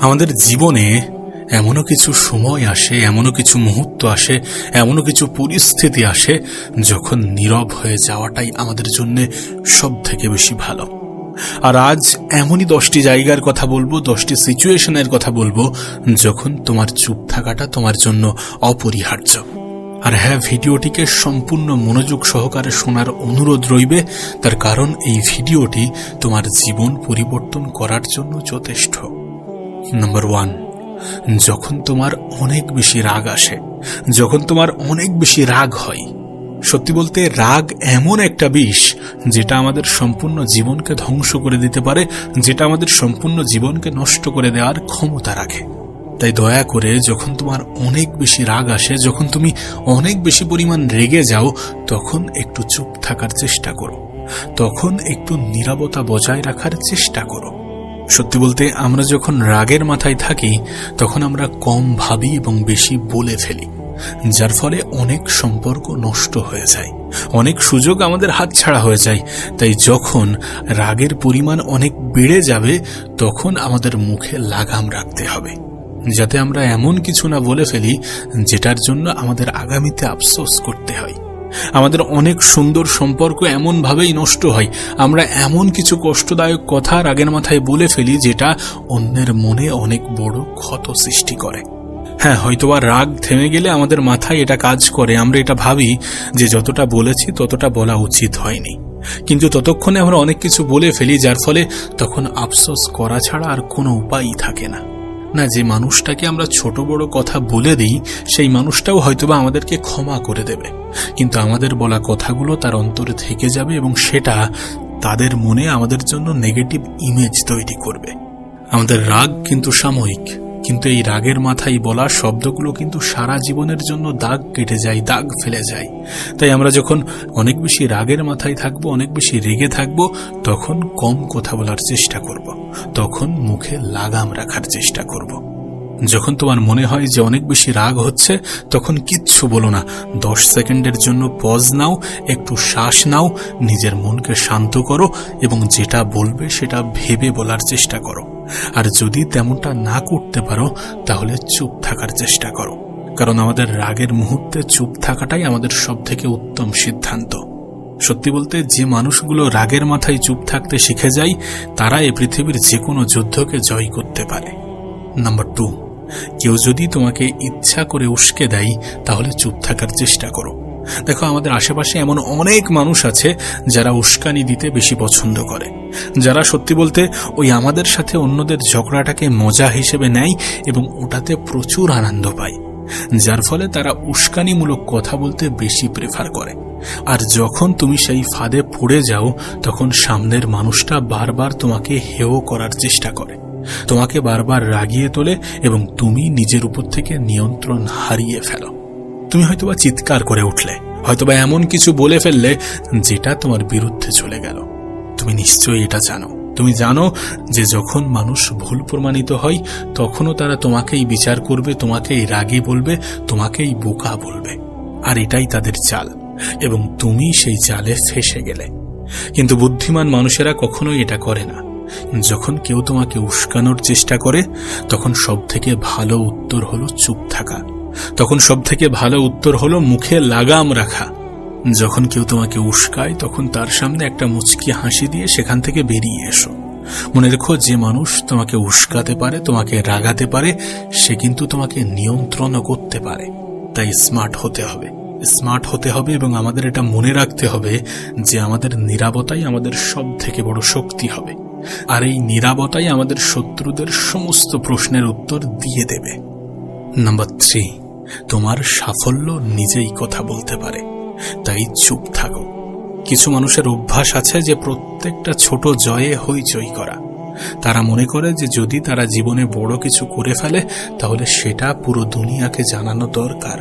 আমাদের জীবনে এমনও কিছু সময় আসে, এমনও কিছু মুহূর্ত আসে, এমনও কিছু পরিস্থিতি আসে যখন নীরব হয়ে যাওয়াটাই আমাদের জন্য সব থেকে বেশি ভালো। আর আজ এমনই 10টি জায়গার কথা বলবো, 10টি সিচুয়েশনের কথা বলবো যখন তোমার চুপ থাকাটা তোমার জন্য অপরিহার্য। আর হ্যাঁ, ভিডিওটিকে সম্পূর্ণ মনোযোগ সহকারে শোনার অনুরোধ রইবে, তার কারণ এই ভিডিওটি তোমার জীবন পরিবর্তন করার জন্য যথেষ্ট। নাম্বার 1, যখন তোমার অনেক বেশি রাগ আসে, যখন তোমার অনেক বেশি রাগ হয়। সত্যি বলতে রাগ এমন একটা বিষ যেটা আমাদের সম্পূর্ণ জীবনকে ধ্বংস করে দিতে পারে, যেটা আমাদের সম্পূর্ণ জীবনকে নষ্ট করে দেওয়ার ক্ষমতা রাখে। তাই দয়া করে যখন তোমার অনেক বেশি রাগ আসে, যখন তুমি অনেক বেশি পরিমাণ রেগে যাও, তখন একটু চুপ থাকার চেষ্টা করো, তখন একটু নীরবতা বজায় রাখার চেষ্টা করো। সত্যি বলতে আমরা যখন রাগের মাথায় থাকি তখন আমরা কম ভাবি এবং বেশি বলে ফেলি, যার ফলে অনেক সম্পর্ক নষ্ট হয়ে যায়, অনেক সুযোগ আমাদের হাতছাড়া হয়ে যায়। তাই যখন রাগের পরিমাণ অনেক বেড়ে যাবে তখন আমাদের মুখে লাগাম রাখতে হবে, যাতে আমরা এমন কিছু না বলে ফেলি যেটার জন্য আমাদের আগামীতে আফসোস করতে হয়। আমাদের অনেক সুন্দর সম্পর্ক এমন ভাবেই নষ্ট হয়, আমরা এমন কিছু কষ্টদায়ক কথা রাগের মাথায় বলে ফেলি যেটা অন্যের মনে অনেক বড় ক্ষত সৃষ্টি করে। হ্যাঁ, হয়তোবা রাগ থেমে গেলে আমাদের মাথায় এটা কাজ করে, আমরা এটা ভাবি যে যতটা বলেছি ততটা বলা উচিত হয়নি, কিন্তু ততক্ষণে আমরা অনেক কিছু বলে ফেলি, যার ফলে তখন আফসোস করা ছাড়া আর কোনো উপায়ই থাকে না। যে মানুষটাকে আমরা ছোট বড় কথা বলে দিই সেই মানুষটাও হয়তোবা আমাদেরকে ক্ষমা করে দেবে, কিন্তু আমাদের বলা কথাগুলো তার অন্তরে থেকে যাবে এবং সেটা তাদের মনে আমাদের জন্য নেগেটিভ ইমেজ তৈরি করবে। আমাদের রাগ কিন্তু সাময়িক, কিন্তু এই রাগের মাথায় বলা শব্দগুলো কিন্তু সারা জীবনের জন্য দাগ কেটে যায়, দাগ ফেলে যায়। তাই আমরা যখন অনেক বেশি রাগের মাথায় থাকবো, অনেক বেশি রেগে থাকবো, তখন কম কথা বলার চেষ্টা করব, তখন মুখে লাগাম রাখার চেষ্টা করব। যখন তোমার মনে হয় যে অনেক বেশি রাগ হচ্ছে, তখন কিচ্ছু বলো না, 10 সেকেন্ডের জন্য পজ নাও, একটু শ্বাস নাও, নিজের মনকে শান্ত করো এবং যেটা বলবে সেটা ভেবে বলার চেষ্টা করো। আর যদি তেমনটা না করতে পারো তাহলে চুপ থাকার চেষ্টা করো, কারণ আমাদের রাগের মুহূর্তে চুপ থাকাটাই আমাদের সব থেকে উত্তম সিদ্ধান্ত। সত্যি বলতে যে মানুষগুলো রাগের মাথায় চুপ থাকতে শিখে যায় তারা এই পৃথিবীর যে কোনো যুদ্ধকে জয় করতে পারে। নাম্বার 2, কেউ যদি তোমাকে ইচ্ছা করে উস্কে দেয় তাহলে চুপ থাকার চেষ্টা করো। দেখো, আমাদের আশেপাশে এমন অনেক মানুষ আছে যারা উস্কানি দিতে বেশি পছন্দ করে, যারা সত্যি বলতে ওই আমাদের সাথে অন্যদের ঝগড়াটাকে মজা হিসেবে নেয় এবং ওটাতে প্রচুর আনন্দ পায়, যার ফলে তারা উস্কানিমূলক কথা বলতে বেশি প্রেফার করে। আর যখন তুমি সেই ফাঁদে পড়ে যাও তখন সামনের মানুষটা বারবার তোমাকে হেয় করার চেষ্টা করে, তোমাকে বারবার রাগিয়ে তোলে এবং তুমি নিজের উপর থেকে নিয়ন্ত্রণ হারিয়ে ফেলো। তুমি হয়তোবা চিৎকার করে উঠলে, হয়তোবা এমন কিছু বলে ফেললে যেটা তোমার বিরুদ্ধে চলে গেল। তুমি নিশ্চয়ই এটা জানো, তুমি জানো যে যখন মানুষ ভুল প্রমাণিত হয় তখনও তারা তোমাকেই বিচার করবে, তোমাকেই রাগী বলবে, তোমাকেই বোকা বলবে। আর এটাই তাদের চাল এবং তুমি সেই চালে ফেঁসে গেলে। কিন্তু বুদ্ধিমান মানুষেরা কখনোই এটা করে না। যখন কেউ তোমাকে উস্কানোর চেষ্টা করে তখন সব থেকে ভালো উত্তর হলো চুপ থাকা, তখন সব থেকে ভালো উত্তর হলো মুখে লাগাম রাখা। যখন কেউ তোমাকে উস্কায় তখন তার সামনে একটা মুচকি হাসি দিয়ে সেখান থেকে বেরিয়ে এসো। মনে রেখো, যে মানুষ তোমাকে উস্কাতে পারে, তোমাকে রাগাতে পারে, সে কিন্তু তোমাকে নিয়ন্ত্রণও করতে পারে। তাই স্মার্ট হতে হবে এবং আমাদের এটা মনে রাখতে হবে যে আমাদের নীরবতাই আমাদের সব থেকে বড় শক্তি হবে, আর এই নীরবতাই আমাদের শত্রুদের সমস্ত প্রশ্নের উত্তর দিয়ে দেবে। নাম্বার 3, তোমার সাফল্য নিজেই কথা বলতে পারে, তাই চুপ থাকো। কিছু মানুষের অভ্যাস আছে যে প্রত্যেকটা ছোট জয়ে হইচই করা। তারা মনে করে যে যদি তারা জীবনে বড় কিছু করে ফেলে তাহলে সেটা পুরো দুনিয়াকে জানানো দরকার।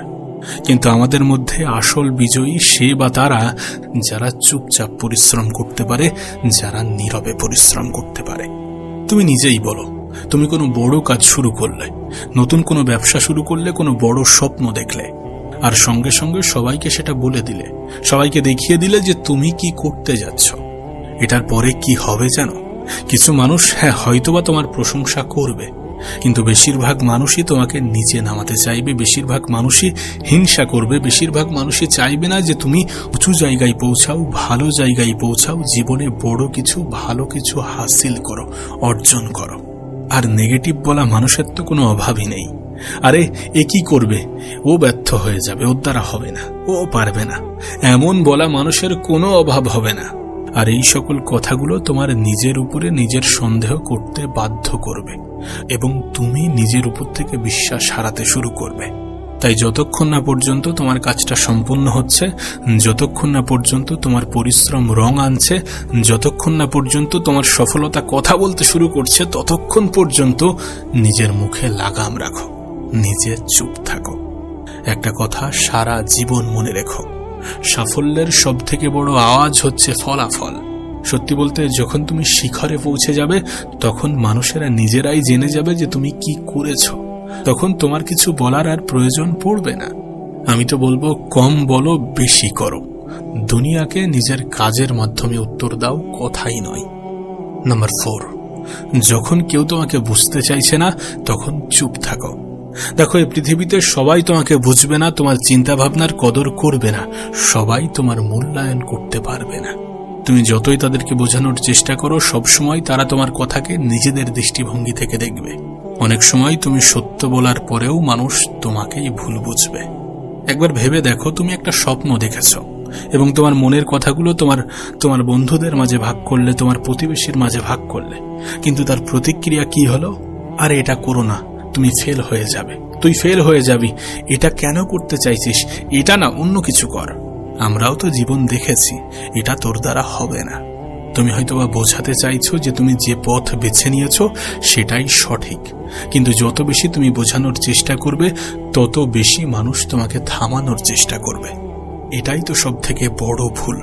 কিন্তু আমাদের মধ্যে আসল বিজয়ী সে বা তারা যারা চুপচাপ পরিশ্রম করতে পারে, যারা নীরবে পরিশ্রম করতে পারে। তুমি নিজেই বলো, তুমি কোনো বড় কাজ শুরু করলে, নতুন কোনো ব্যবসা শুরু করলে, কোনো বড় স্বপ্ন দেখলে, আর সঙ্গে সঙ্গে সবাইকে সেটা বলে দিলে, সবাইকে দেখিয়ে দিলে যে তুমি কি করতে যাচ্ছ। এটার পরে কি হবে জানো? কিছু মানুষ হয়তোবা তোমার প্রশংসা করবে, কিন্তু বেশিরভাগ মানুষই তোমাকে নিচে নামাতে চাইবে, বেশিরভাগ মানুষই হিংসা করবে, বেশিরভাগ মানুষই চাইবে না যে তুমি উঁচু জায়গায় পৌঁছাও, ভালো জায়গায় পৌঁছাও, জীবনে বড় কিছু ভালো কিছু হাসিল করো, অর্জন করো। আর নেগেটিভ বলা মানুষের তো কোনো অভাবই নেই। আরে এ কি করবে, ও ব্যর্থ হয়ে যাবে, ওর দ্বারা হবে না, ও পারবে না, এমন বলা মানুষের কোনো অভাব হবে না। আর এই সকল কথাগুলো তোমার নিজের উপরে নিজের সন্দেহ করতে বাধ্য করবে এবং তুমি নিজের উপর থেকে বিশ্বাস হারাতে শুরু করবে। তাই যতক্ষণ না পর্যন্ত তোমার কাজটা সম্পূর্ণ হচ্ছে, যতক্ষণ না পর্যন্ত তোমার পরিশ্রম রং আনছে, যতক্ষণ না পর্যন্ত তোমার সফলতা কথা বলতে শুরু করছে, ততক্ষণ পর্যন্ত নিজের মুখে লাগাম রাখো, নিজে চুপ থাকো। একটা কথা সারা জীবন মনে রেখো, সাফল্যের সব থেকে বড় আওয়াজ হচ্ছে ফলাফল। সত্যি বলতে যখন তুমি শিখরে পৌঁছে যাবে, তখন মানুষেরা নিজেরাই জেনে যাবে যে তুমি কি করেছো। তখন তোমার কিছু বলার আর প্রয়োজন পড়বে না। আমি তো বলবো, কম বলো, বেশি করো। দুনিয়াকে নিজের কাজের মাধ্যমে উত্তর দাও, কথাই নয়। নাম্বার 4, যখন কেউ তোমাকে বুঝতে চাইছে না, তখন চুপ থাকো। দেখো, এই পৃথিবীতে সবাই তোমাকে বুঝবে না, তোমার চিন্তা ভাবনার কদর করবে না, সবাই তোমার মূল্যায়ন করতে পারবে না। তুমি যতই তাদেরকে বোঝানোর চেষ্টা করো, সবসময় তারা তোমার কথাকে নিজেদের দৃষ্টিভঙ্গি থেকে দেখবে। অনেক সময় তুমি সত্য বলার পরেও মানুষ তোমাকেই ভুল বুঝবে। একবার ভেবে দেখো, তুমি একটা স্বপ্ন দেখেছো এবং তোমার মনের কথাগুলো তোমার বন্ধুদের মাঝে ভাগ করলে, তোমার প্রতিবেশীর মাঝে ভাগ করলে, কিন্তু তার প্রতিক্রিয়া কি হলো? আরে এটা করো না, তুমি ফেল হয়ে যাবে, তুই ফেল হয়ে যাবি, এটা কেন করতে চাইছিস, এটা না, অন্য কিছু কর। আমরাও তো জীবন দেখেছি, এটা তোর দ্বারা হবে না। তুমি হয়তোবা বোঝাতে চাইছো যে তুমি যে পথ বেছে নিয়েছো সেটাই সঠিক, কিন্তু যত বেশি তুমি বোঝানোর চেষ্টা করবে, তত বেশি মানুষ তোমাকে থামানোর চেষ্টা করবে। এটাই তো সব থেকে বড় ভুল।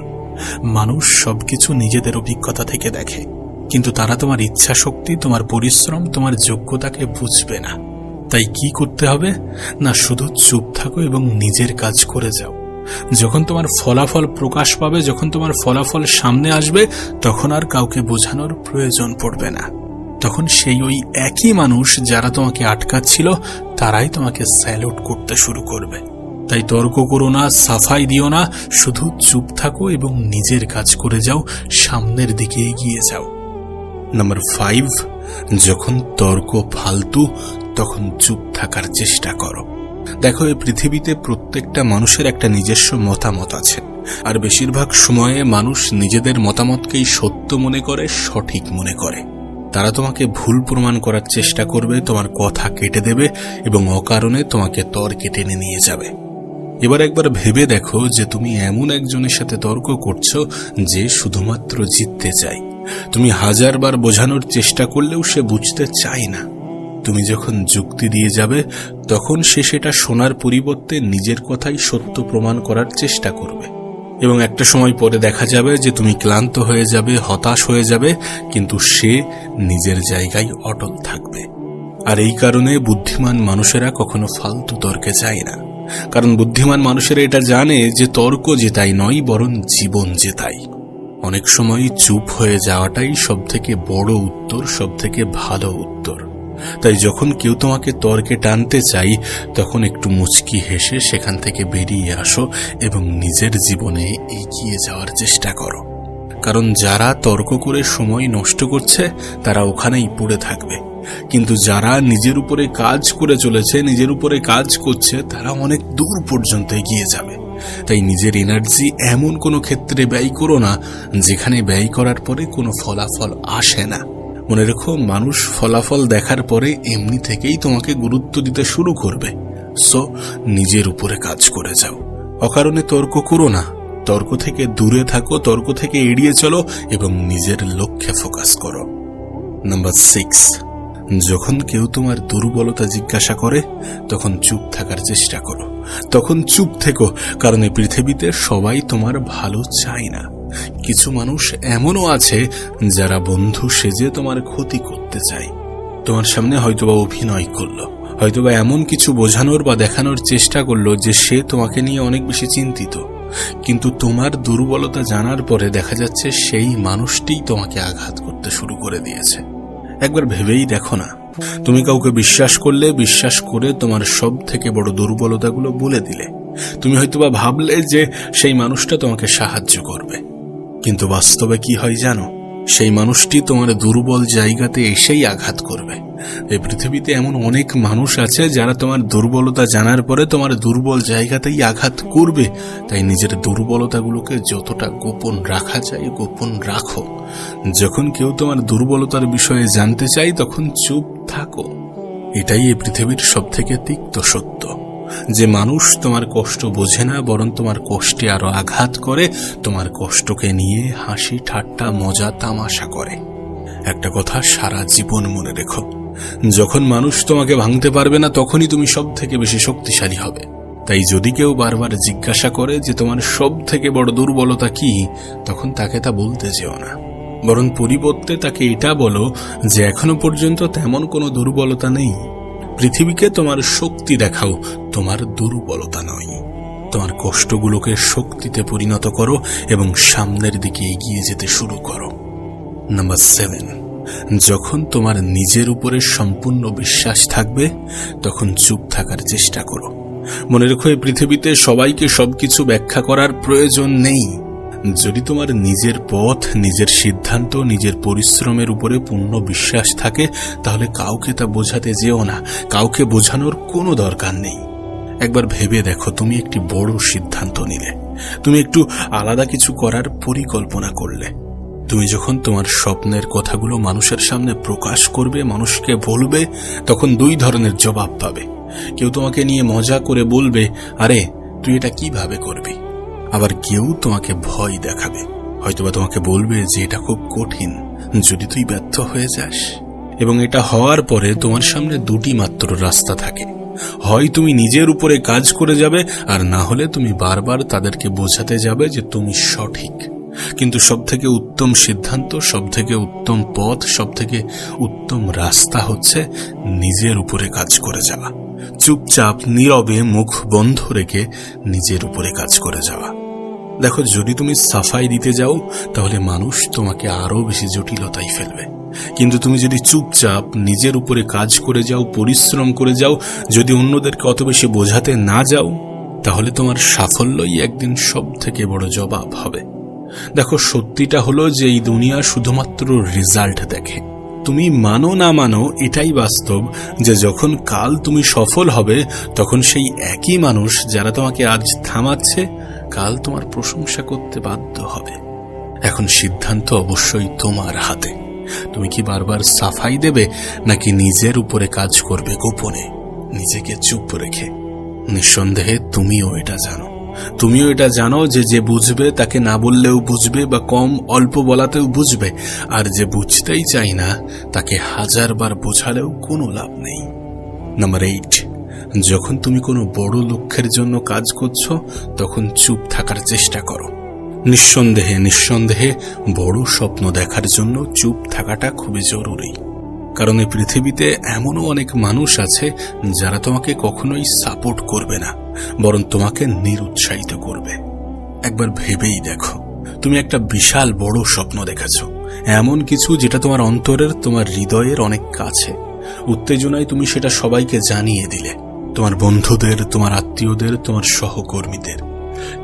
মানুষ সবকিছু নিজেদের অভিজ্ঞতা থেকে দেখে, কিন্তু তারা তোমার ইচ্ছা শক্তি, তোমার পরিশ্রম, তোমার যোগ্যতাকে বুঝবে না। তাই কি করতে হবে না, শুধু চুপ থাকো এবং নিজের কাজ করে যাও। যখন তোমার ফলাফল প্রকাশ পাবে, যখন তোমার ফলাফল সামনে আসবে, তখন আর কাউকে বোঝানোর প্রয়োজন পড়বে না। তখন সেই ওই একই মানুষ যারা তোমাকে আটকাচ্ছিল, তারাই তোমাকে স্যালুট করতে শুরু করবে। তাই তর্ক করো না, সাফাই দিও না, শুধু চুপ থাকো এবং নিজের কাজ করে যাও, সামনের দিকে এগিয়ে যাও। নাম্বার 5, যখন তর্ক ফালতু, তখন চুপ থাকার চেষ্টা করো। দেখো, এই পৃথিবীতে প্রত্যেকটা মানুষের একটা নিজস্ব মতামত আছে, আর বেশিরভাগ সময়ে মানুষ নিজেদের মতামতকেই সত্য মনে করে, সঠিক মনে করে। তারা তোমাকে ভুল প্রমাণ করার চেষ্টা করবে, তোমার কথা কেটে দেবে এবং অকারণে তোমাকে তর্কে টেনে নিয়ে যাবে। এবার একবার ভেবে দেখো যে তুমি এমন একজনের সাথে তর্ক করছো যে শুধুমাত্র জিততে চায়। তুমি 1000 বার বোঝানোর চেষ্টা করলেও সে বুঝতে চায় না। তুমি যখন যুক্তি দিয়ে যাবে, তখন সে সেটা শোনার পরিবর্তে নিজের কথাই সত্য প্রমাণ করার চেষ্টা করবে এবং একটা সময় পরে দেখা যাবে যে তুমি ক্লান্ত হয়ে যাবে, হতাশ হয়ে যাবে, কিন্তু সে নিজের জায়গায় অটল থাকবে। আর এই কারণে বুদ্ধিমান মানুষেরা কখনো ফালতু তর্কে যায় না, কারণ বুদ্ধিমান মানুষেরা এটা জানে যে তর্ক জেতাই নয়, বরং জীবন জেতাই। অনেক সময় চুপ হয়ে যাওয়াটাই সব থেকে বড় উত্তর, সব থেকে ভালো উত্তর। তাই যখন কেউ তোমাকে তর্কে টানতে চাই, তখন একটু মুচকি হেসে সেখান থেকে বেরিয়ে আসো এবং নিজের জীবনে এগিয়ে যাওয়ার চেষ্টা করো। কারণ যারা তর্ক করে সময় নষ্ট করছে, তারা ওখানেই পড়ে থাকবে, কিন্তু যারা নিজের উপরে কাজ করে চলেছে, নিজের উপরে কাজ করছে, তারা অনেক দূর পর্যন্ত এগিয়ে যাবে। তাই নিজের এনার্জি এমন কোনো ক্ষেত্রে ব্যয় করো না যেখানে ব্যয় করার পরে কোনো ফলাফল আসে না। মনে রেখো, মানুষ ফলাফল দেখার পরে এমনি থেকেই তোমাকে গুরুত্ব দিতে শুরু করবে। সো নিজের উপরে কাজ করে যাও, অকারণে তর্ক করো না। তর্ক থেকে দূরে থাকো, তর্ক থেকে এড়িয়ে চলো এবং নিজের লক্ষ্যে ফোকাস করো। নাম্বার 6, যখন কেউ তোমার দুর্বলতা জিজ্ঞাসা করে, তখন চুপ থাকার চেষ্টা করো। তখন চুপ থেকো, কারণ এই পৃথিবীতে সবাই তোমার ভালো চায় না। কিছু মানুষ এমনও আছে যারা বন্ধু সেজে তোমার ক্ষতি করতে চায়। তোমার সামনে হয়তোবা অভিনয় করলো, হয়তোবা এমন কিছু বোঝানোর বা দেখানোর চেষ্টা করলো যে সে তোমাকে নিয়ে অনেক বেশি চিন্তিত, কিন্তু তোমার দুর্বলতা জানার পরে দেখা যাচ্ছে সেই মানুষটিই তোমাকে আঘাত করতে শুরু করে দিয়েছে। একবার ভেবেই দেখো না, তুমি কাউকে বিশ্বাস করলে, বিশ্বাস করে তোমার সব থেকে বড় দুর্বলতাগুলো বলে দিলে। তুমি হয়তোবা ভাবলে যে সেই মানুষটা তোমাকে সাহায্য করবে, কিন্তু বাস্তবে কি হয় জানো? সেই মানুষটি তোমার দুর্বল জায়গাতে এসেই আঘাত করবে। এই পৃথিবীতে এমন অনেক মানুষ আছে যারা তোমার দুর্বলতা জানার পরে তোমার দুর্বল জায়গাতেই আঘাত করবে। তাই নিজের দুর্বলতাগুলোকে যতটা গোপন রাখা যায় গোপন রাখো। যখন কেউ তোমার দুর্বলতার বিষয়ে জানতে চায় তখন চুপ থাকো। এটাই এই পৃথিবীর সব থেকে তিক্ত সত্য, যে মানুষ তোমার কষ্ট বোঝে না, বরং তোমার কষ্টে আরো আঘাত করে, তোমার কষ্টকে নিয়ে হাসি ঠাট্টা মজা তামাশা করে। একটা কথা সারা জীবন মনে রেখো, যখন মানুষ তোমাকে ভাঙতে পারবে না তখনই তুমি সব থেকে বেশি শক্তিশালী হবে। তাই যদি কেউ বারবার জিজ্ঞাসা করে যে তোমার সব থেকে বড় দুর্বলতা কি, তখন তাকে তা বলতে যেও না, বরং পরিবর্তে তাকে এটা বলো যে এখনো পর্যন্ত তেমন কোনো দুর্বলতা নেই। পৃথিবীকে তোমার শক্তি দেখাও, তোমার দুর্বলতা নয়। তোমার কষ্টগুলোকে শক্তিতে পরিণত করো এবং সামনের দিকে এগিয়ে যেতে শুরু করো। নাম্বার 7, যখন তোমার নিজের উপরে সম্পূর্ণ বিশ্বাস থাকবে তখন চুপ থাকার চেষ্টা করো। মনে রেখো, এই পৃথিবীতে সবাইকে সবকিছু ব্যাখ্যা করার প্রয়োজন নেই। যদি তোমার নিজের পথ, নিজের সিদ্ধান্ত, নিজের পরিশ্রমের উপরে পূর্ণ বিশ্বাস থাকে, তাহলে কাউকে তা বোঝাতে যেও না, কাউকে বোঝানোর কোনো দরকার নেই। একবার ভেবে দেখো, তুমি একটি বড় সিদ্ধান্ত নিলে, তুমি একটু আলাদা কিছু করার পরিকল্পনা করলে। তুমি যখন তোমার স্বপ্নের কথাগুলো মানুষের সামনে প্রকাশ করবে, মানুষকে বলবে, তখন 2 ধরনের জবাব পাবে। কেউ তোমাকে নিয়ে মজা করে বলবে, আরে তুই এটা কিভাবে করবি? আবার কেউ তোমাকে ভয় দেখাবে, হয়তোবা তোমাকে বলবে যে এটা খুব কঠিন, যদি তুই ব্যর্থ হয়ে যাস। এবং এটা হওয়ার পরে তোমার সামনে 2টি মাত্র রাস্তা থাকে, হয় তুমি নিজের উপরে কাজ করে যাবে, আর না হলে তুমি বারবার তাদেরকে বোঝাতে যাবে যে তুমি সঠিক। কিন্তু সবথেকে উত্তম সিদ্ধান্ত, সবথেকে উত্তম পথ, সবথেকে উত্তম রাস্তা হচ্ছে নিজের উপরে কাজ করে যাওয়া। চুপচাপ নীরবে মুখ বন্ধ রেখে নিজের উপরে কাজ করে যাওয়া। দেখো, যদি তুমি সাফাই দিতে যাও তাহলে মানুষ তোমাকে আরো বেশি জটিলতায় ফেলবে, কিন্তু তুমি যদি চুপচাপ নিজের উপরে কাজ করে যাও, পরিশ্রম করে যাও, যদি অন্যদেরকে অত বেশি বোঝাতে না যাও, তাহলে তোমার সাফল্যই একদিন সব থেকে বড় জবাব হবে। দেখো, সত্যিটা হলো যে এই দুনিয়া শুধুমাত্র রেজাল্ট দেখে। তুমি মানো না মানো, এটাই বাস্তব যে যখন কাল তুমি সফল হবে তখন সেই একই মানুষ যারা তোমাকে আজ থামাচ্ছে কাল তোমার প্রশংসা করতে বাধ্য হবে। এখন সিদ্ধান্ত অবশ্যই তোমার হাতে। তুমি কি বারবার সাফাই দেবে, নাকি নিজের উপরে কাজ করবে গোপনে, নিজেকে চুপ রেখে? নিঃসন্দেহে তুমিও এটা জানো যে যে বুঝবে তাকে না বললেও বুঝবে, বা কম অল্প বলাতেও বুঝবে, আর যে বুঝতেই চাই না তাকে 1000 বার বোঝালেও কোনো লাভ নেই। নাম্বার 8, যখন তুমি কোনো বড় লক্ষ্যের জন্য কাজ করছো তখন চুপ থাকার চেষ্টা করো। নিঃসন্দেহে বড় স্বপ্ন দেখার জন্য চুপ থাকাটা খুবই জরুরি। কারণ এই পৃথিবীতে এমনও অনেক মানুষ আছে যারা তোমাকে কখনোই সাপোর্ট করবে না, বরং তোমাকে নিরুৎসাহিত করবে। একবার ভেবেই দেখো, তুমি একটা বিশাল বড় স্বপ্ন দেখেছো, এমন কিছু যেটা তোমার অন্তরের, তোমার হৃদয়ের অনেক কাছে। উত্তেজনায় তুমি সেটা সবাইকে জানিয়ে দিলে, তোমার বন্ধুদের, তোমার আত্মীয়দের, তোমার সহকর্মীদের।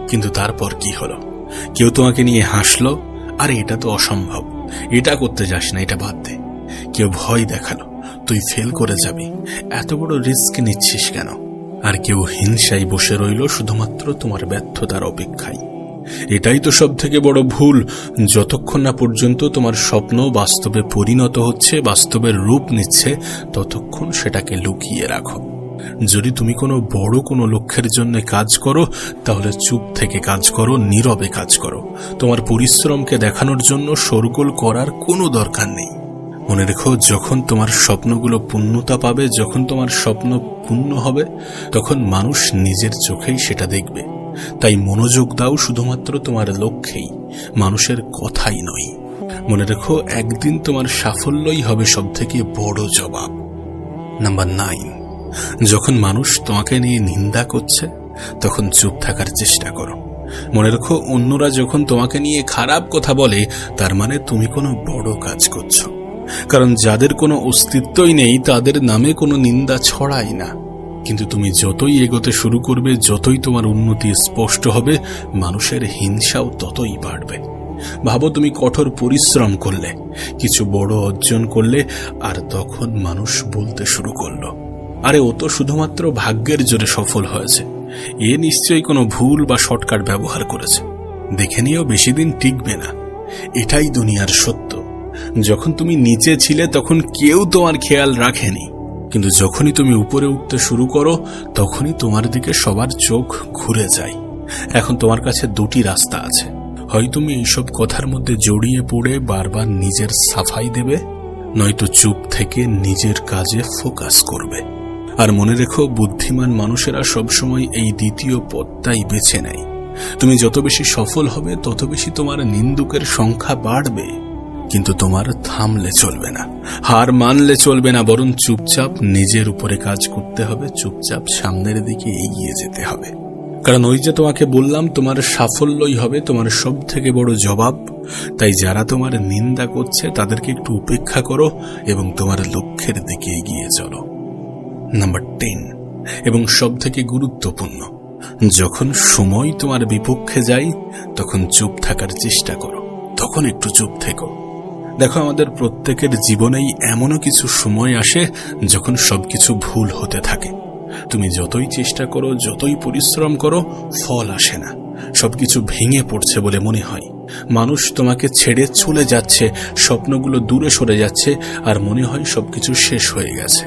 কিন্তু তারপর কি হলো? কেউ তোমাকে নিয়ে হাসলো, আরে এটা তো অসম্ভব, এটা করতে যাস না, এটা বাদ দে। কেউ ভয় দেখালো, তুই ফেল করে যাবি, এত বড় রিস্ক নিচ্ছিস কেন? আর কেউ হিংসায় বসে রইল শুধুমাত্র তোমার ব্যর্থতার অপেক্ষায়। এটাই তো সব থেকে বড় ভুল। যতক্ষণ না পর্যন্ত তোমার স্বপ্ন বাস্তবে পরিণত হচ্ছে, বাস্তবের রূপ নিচ্ছে, ততক্ষণ সেটাকে লুকিয়ে রাখো। যদি তুমি কোনো বড় কোনো লক্ষ্যের জন্য কাজ করো, তাহলে চুপ থেকে কাজ করো, নীরবে কাজ করো। তোমার পরিশ্রমকে দেখানোর জন্য শোরগোল করার কোনো দরকার নেই। মনে রেখো, যখন তোমার স্বপ্নগুলো পূর্ণতা পাবে, যখন তোমার স্বপ্ন পূর্ণ হবে, তখন মানুষ নিজের চোখেই সেটা দেখবে। তাই মনোযোগ দাও শুধুমাত্র তোমার লক্ষ্যেই, মানুষের কথাই নয়। মনে রেখো, একদিন তোমার সাফল্যই হবে সব থেকে বড় জবাব। নাম্বার 9, যখন মানুষ তোমাকে নিয়ে নিন্দা করছে তখন চুপ থাকার চেষ্টা করো। মনে রেখো, অন্যরা যখন তোমাকে নিয়ে খারাপ কথা বলে তার মানে তুমি কোনো বড় কাজ করছো। কারণ যাদের কোনো অস্তিত্বই নেই তাদের নামে কোনো নিন্দা ছড়ায় না। কিন্তু তুমি যতই এগোতে শুরু করবে, যতই তোমার উন্নতি স্পষ্ট হবে, মানুষের হিংসাও ততই বাড়বে। ভাবো, তুমি কঠোর পরিশ্রম করলে, কিছু বড় অর্জন করলে, আর তখন মানুষ বলতে শুরু করলো, আরে ও তো শুধুমাত্র ভাগ্যের জোরে সফল হয়েছে, এ নিশ্চয়ই কোনো ভুল বা শর্টকাট ব্যবহার করেছে। দেখে নিও, বেশি দিন টিকবে না। এটাই দুনিয়ার সত্য। যখন তুমি নিচে ছিলে তখন কেউ তোমার খেয়াল রাখেনি, কিন্তু যখনই তুমি উপরে উঠতে শুরু করো তখনই তোমার দিকে সবার চোখ ঘুরে যায়। এখন তোমার কাছে দুটি রাস্তা আছে, হয় তুমি এইসব কথার মধ্যে জড়িয়ে পড়ে বারবার নিজের সাফাই দেবে, নয়তো চুপ থেকে নিজের কাজে ফোকাস করবে। আর মনে রেখো, বুদ্ধিমান মানুষেরা সবসময় এই দ্বিতীয় পথটাই বেছে নেয়। তুমি যত বেশি সফল হবে তত বেশি তোমার নিন্দুকের সংখ্যা বাড়বে, কিন্তু তোমার থামলে চলবে না, হার মানলে চলবে না, বরং চুপচাপ নিজের উপরে কাজ করতে হবে, চুপচাপ সামনের দিকে এগিয়ে যেতে হবে। কারণ ওই যে তোমাকে বললাম, তোমার সাফল্যই হবে তোমার সব থেকে বড় জবাব। তাই যারা তোমার নিন্দা করছে তাদেরকে একটু উপেক্ষা করো এবং তোমার লক্ষ্যের দিকে এগিয়ে চলো। নাম্বার 10 এবং সব থেকে গুরুত্বপূর্ণ, যখন সময় তোমার বিপক্ষে যায় তখন চুপ থাকার চেষ্টা করো, তখন একটু চুপ থেকো। দেখো, আমাদের প্রত্যেকের জীবনেই এমনও কিছু সময় আসে যখন সবকিছু ভুল হতে থাকে। তুমি যতই চেষ্টা করো, যতই পরিশ্রম করো, ফল আসে না। সবকিছু ভেঙে পড়ছে বলে মনে হয়। মানুষ তোমাকে ছেড়ে চলে যাচ্ছে, স্বপ্নগুলো দূরে সরে যাচ্ছে, আর মনে হয় সবকিছু শেষ হয়ে গেছে।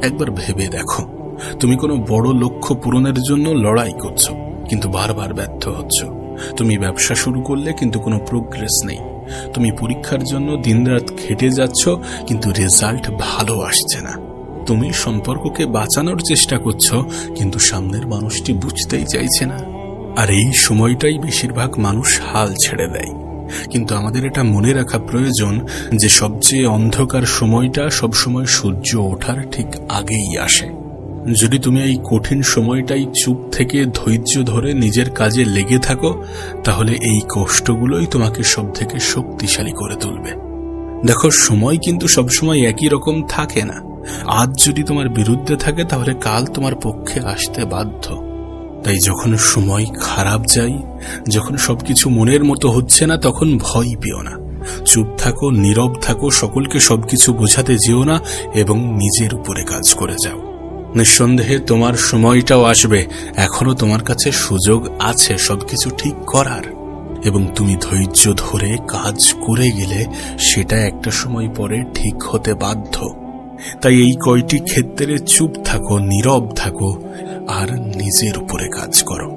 একবার ভেবে দেখো, তুমি কোনো বড় লক্ষ্য পূরণের জন্য লড়াই করছো, কিন্তু বারবার ব্যর্থ হচ্ছ। তুমি ব্যবসা শুরু করলে কিন্তু কোনো প্রোগ্রেস নেই। তুমি পরীক্ষার জন্য দিনরাত খেটে যাচ্ছ, কিন্তু রেজাল্ট ভালো আসছে না। তুমি সম্পর্ককে বাঁচানোর চেষ্টা করছো, কিন্তু সামনের মানুষটি বুঝতেই চাইছে না। আর এই সময়টাই বেশিরভাগ মানুষ হাল ছেড়ে দেয়। কিন্তু আমাদের এটা মনে রাখা প্রয়োজন যে সবচেয়ে অন্ধকার সময়টা সবসময় সূর্য ওঠার ঠিক আগেই আসে। যদি তুমি এই কঠিন সময়টাই চুপ থেকে ধৈর্য ধরে নিজের কাজে লেগে থাকো, তাহলে এই কষ্টগুলোই তোমাকে সব থেকে শক্তিশালী করে তুলবে। দেখো, সময় কিন্তু সবসময় একই রকম থাকে না। আজ যদি তোমার বিরুদ্ধে থাকে তাহলে কাল তোমার পক্ষে আসতে বাধ্য। তাই যখন সময় খারাপ যায়, যখন সবকিছু মনের মতো হচ্ছে না, তখন ভয় পেও না। চুপ থাকো, নীরব থাকো, সকলকে সবকিছু বোঝাতে যেও না এবং নিজের উপরে কাজ করে যাও। নিঃসন্দেহে তোমার সময়টাও আসবে, এখনো তোমার কাছে সুযোগ আছে সবকিছু ঠিক করার। এবং তুমি ধৈর্য ধরে কাজ করে গেলে সেটা একটা সময় পরে ঠিক হতে বাধ্য। তাই এই কয়টি ক্ষেত্রে চুপ থাকো, নীরব থাকো আর নিজের উপরে কাজ করো।